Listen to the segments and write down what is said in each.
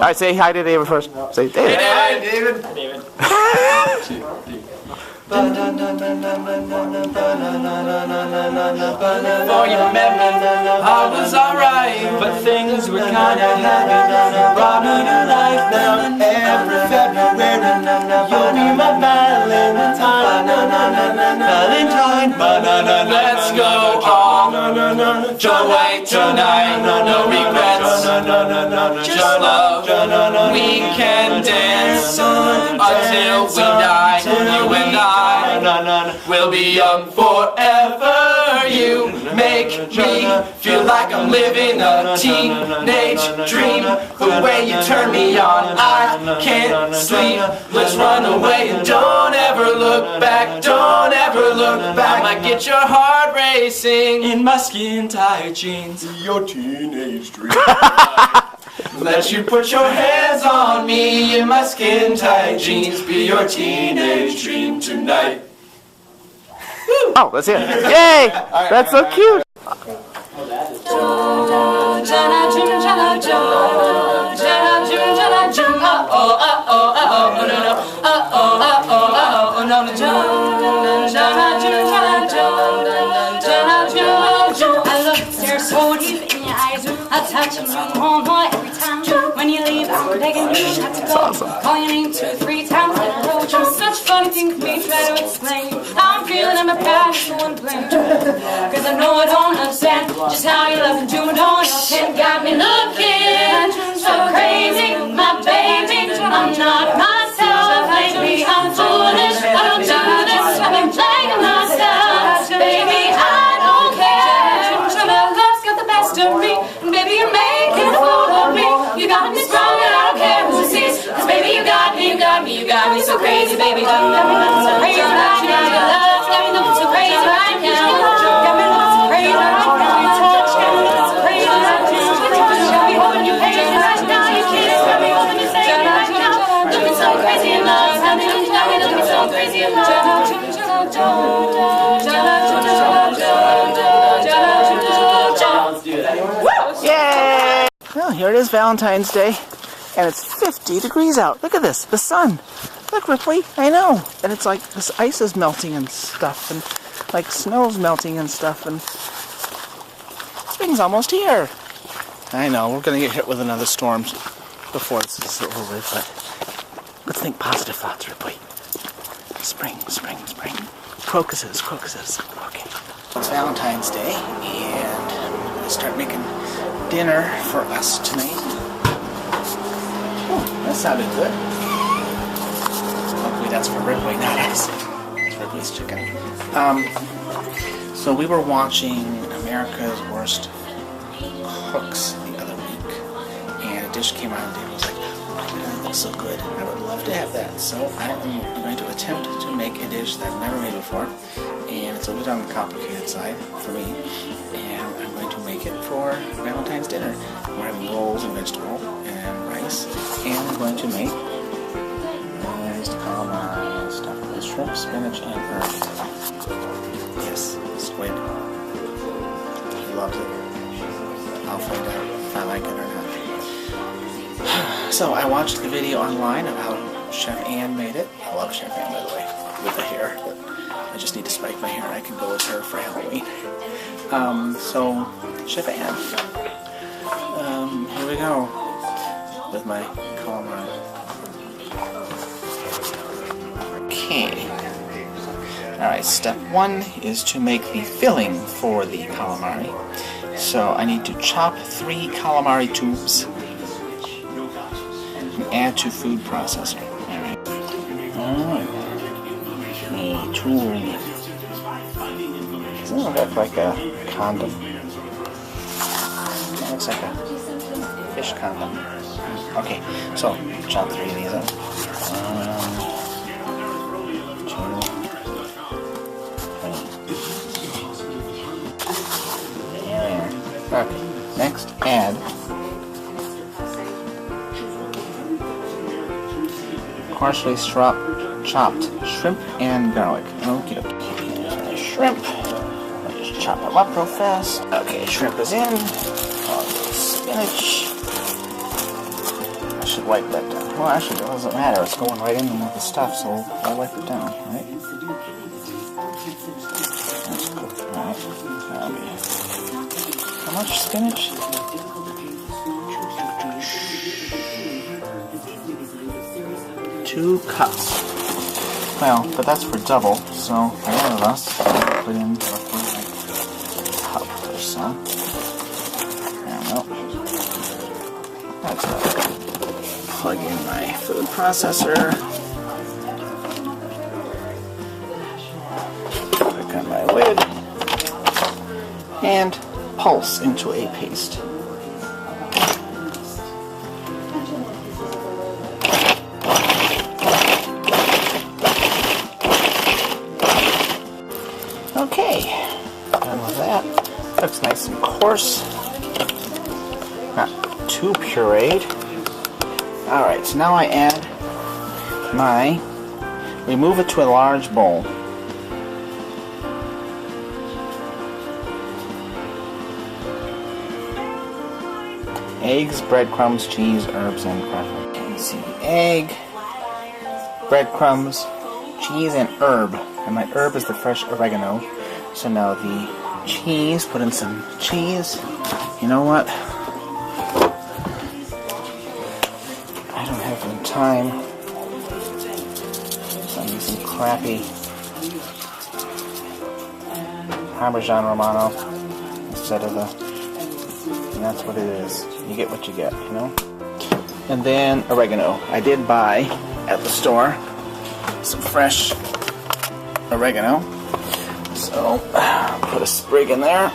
Alright, say hi to David first. Say David. Hi, David. David. Before you met me, I was alright, but things were kinda heavy. Brought me to life now every February. You'll be my Valentine, Valentine. Let's go all the way tonight. No regrets, just love. We can dance until we die. You and I will be young forever. You make me feel like I'm living a teenage dream. The way you turn me on, I can't sleep. Let's run away and don't ever look back. Don't ever look back. I might get your heart racing in my skin-tight jeans. Your teenage dream. Let you put your hands on me in my skin-tight jeans. Be your teenage dream tonight. Oh, that's it. Yay! That's so cute. So deep in your eyes, I touch you more and more every time. When you leave, I'm begging you not to go. Call your name 2 or 3 times in a row. Just such funny thing for me, try to explain how I'm feeling and my pride is the one to blame. Cause I know I don't understand just how you love and do it on your hand. Got me looking so crazy, my baby. I'm not myself lately, I'm foolish. I don't do this, I've been playing myself. Baby, I don't care. Love's got the best of me, and baby, you're making a fool of me. You got me strong, and I don't care who sees. Cause baby, you got me, you got me, you got me so crazy, baby. Got me looking so crazy right now. Your love's got me looking so crazy right now. Got me looking so crazy right now. Your touch got me looking so crazy right now. Got me holding you crazy right now. Your kiss got me holding you crazy right now. Looking so crazy in love, got me looking so crazy in love. Yay! Well, here it is, Valentine's Day, and it's 50 degrees out. Look at this, the sun. Look, Ripley, I know. And it's like this ice is melting and stuff, and like snow's melting and stuff, and spring's almost here. I know, we're going to get hit with another storm before this is over, but let's think positive thoughts, Ripley. Spring, spring, spring. Crocuses, crocuses. Okay. It's Valentine's Day, and I'm going to start making dinner for us tonight. Oh, that sounded good. Hopefully that's for Ripley, not us. It's Ripley's chicken. So we were watching America's Worst Cooks the other week, and a dish came out and David was like, oh, that looks so good. I would love to have that. So I am going to attempt to make a dish that I've never made before, and it's a bit on the complicated side for me, and I'm going to make it for Valentine's dinner. We're having rolls and vegetable and rice, and I'm going to make calamari and stuff with shrimp, spinach, and herbs. Yes, Squid. He loves it. I'll find out if I like it or not. So I watched the video online of how Chef Ann made it. I love Chef Ann, by the way, with the hair, but I just need to spike my hair and I can go with her for Halloween. So Chef Ann, here we go with my calamari. Okay. Alright, step 1 is to make the filling for the calamari. So I need to chop 3 calamari tubes and add to food processor. Alright. A tube. Doesn't it look like a condom? It looks like a fish condom. Okay, so chop 3 of these up. 1, 2. Okay, next add partially chopped shrimp and garlic. Okie dokie. Shrimp. I'll just chop them up real fast. Okay, shrimp is in. Spinach. should wipe that down. Well, actually, it doesn't matter. It's going right in with the stuff, so I'll wipe it down, right? That's good, right? That'll be... How much spinach? 2 cups. Well, but that's for double, so for one of us, I'll put in roughly like a cup or so. There, well, that's it. Plug in my food processor. Click on my lid. And pulse into a paste. Okay, done with that. Looks nice and coarse. Not too pureed. Alright, so now I add remove it to a large bowl. Eggs, breadcrumbs, cheese, herbs, and crackers. You can see the egg, breadcrumbs, cheese, and herb. And my herb is the fresh oregano. So now the cheese, put in some cheese. You know what? I don't have the time. So I'm using crappy Parmesan Romano instead of the... And that's what it is. You get what you get, you know? And then oregano. I did buy at the store some fresh oregano. So, put a sprig in there.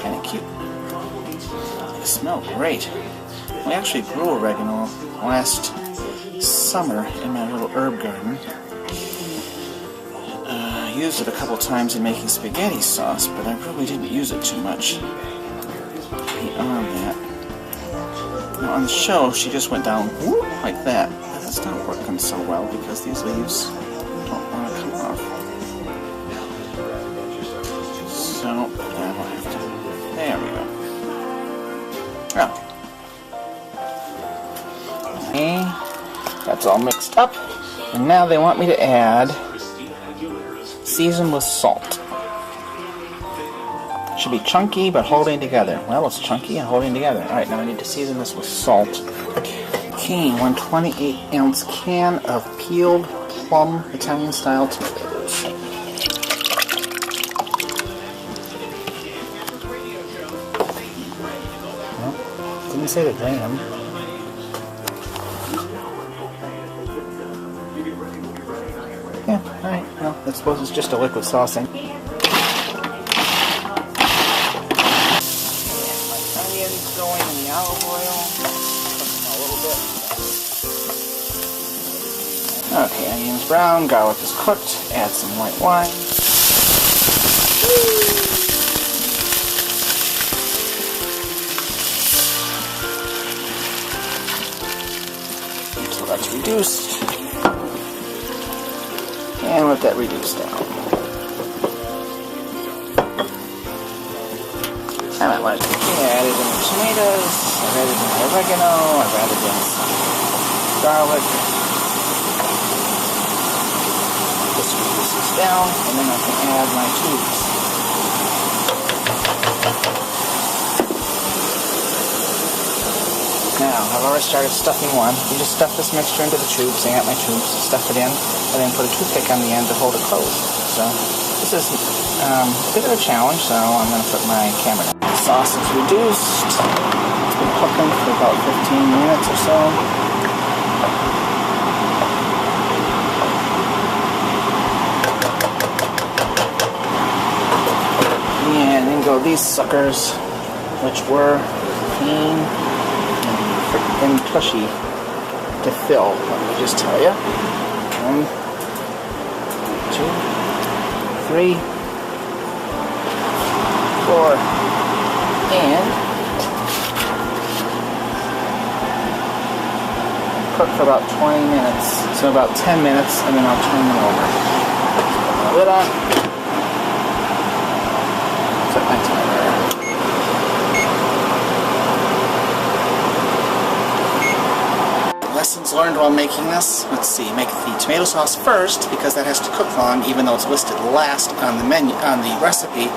Kind of cute. They smell great. We actually grew oregano last summer in my little herb garden. Used it a couple times in making spaghetti sauce, but I probably didn't use it too much. Beyond that. Now on the show, she just went down whoop, like that. But that's not working so well because these leaves don't want to come off. So, I will have to... There we go. Oh. Okay, that's all mixed up. And now they want me to add... Season with salt. Should be chunky but holding together. Well, it's chunky and holding together. Alright, now I need to season this with salt. Okay, 128-ounce can of peeled plum Italian-style tomatoes. Well, didn't say the gram. Yeah, alright, well, I suppose it's just a liquid saucing. And my onions going in the olive oil. Cook them a little bit. Okay, onions brown, garlic is cooked. Add some white wine. Until that's reduced. And let that reduce down. I might want to add it in the tomatoes. I've added in the oregano. I've added in some garlic. This reduces down, and then I can add my tubes. Now, I've already started stuffing one. You just stuff this mixture into the tubes, hang out my tubes, stuff it in, and then put a toothpick on the end to hold it closed. So, this is a bit of a challenge, so I'm going to put my camera down. The sauce is reduced. It's been cooking for about 15 minutes or so. And then go these suckers, which were clean and tushy to fill, let me just tell you. 1, 2, 3, 4, and cook for about 20 minutes. So about 10 minutes, and then I'll turn them over. Put my lid on. Set my timer. lessons learned while making this. Let's see, make the tomato sauce first because that has to cook long, even though it's listed last on the menu, on the recipe.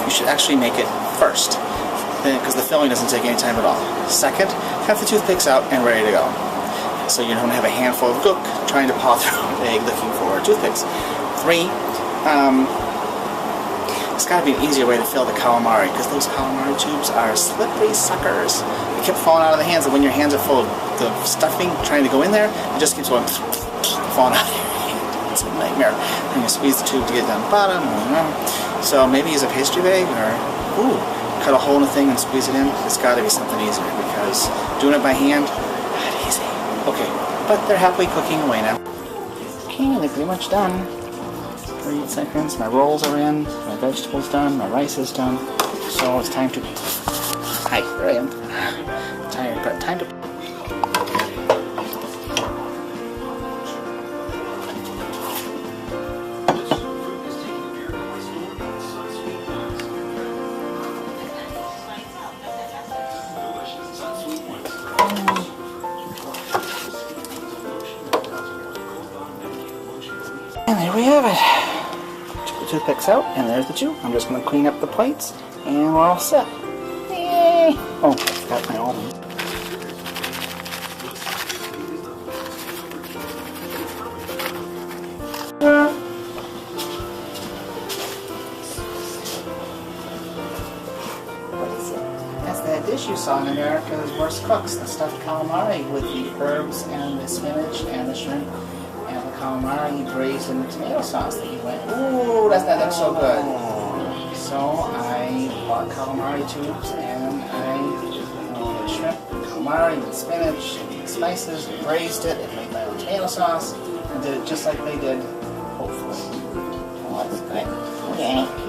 You should actually make it first because the filling doesn't take any time at all. Second, have the toothpicks out and ready to go. So you don't have a handful of gook trying to paw through an egg looking for toothpicks. 3, it's got to be an easier way to fill the calamari because those calamari tubes are slippery suckers. They keep falling out of the hands, and when your hands are full of the stuffing trying to go in there, it just keeps going falling out of your hand. It's a nightmare. And you squeeze the tube to get down the bottom. So maybe use a pastry bag or cut a hole in the thing and squeeze it in. It's got to be something easier because doing it by hand, not easy. Okay, but they're happily cooking away now. Okay, they're pretty much done. 38 seconds, my rolls are in, my vegetables done, my rice is done, so it's time to... Hi, there I am. Tired, but time to... And there we have it. Took the toothpicks out, and there's the two. I'm just going to clean up the plates, and we're all set. Yay! Oh, I forgot my almond. What is it? That's that dish you saw in America's Worst Cooks, the stuffed calamari with the herbs and the spinach and the shrimp. Calamari braised in the tomato sauce that you went, ooh, that looks so good. So I bought calamari tubes and I shrimp, calamari with spinach and spices, braised it, and made my own tomato sauce, and did it just like they did, hopefully. Oh, that's good. Okay.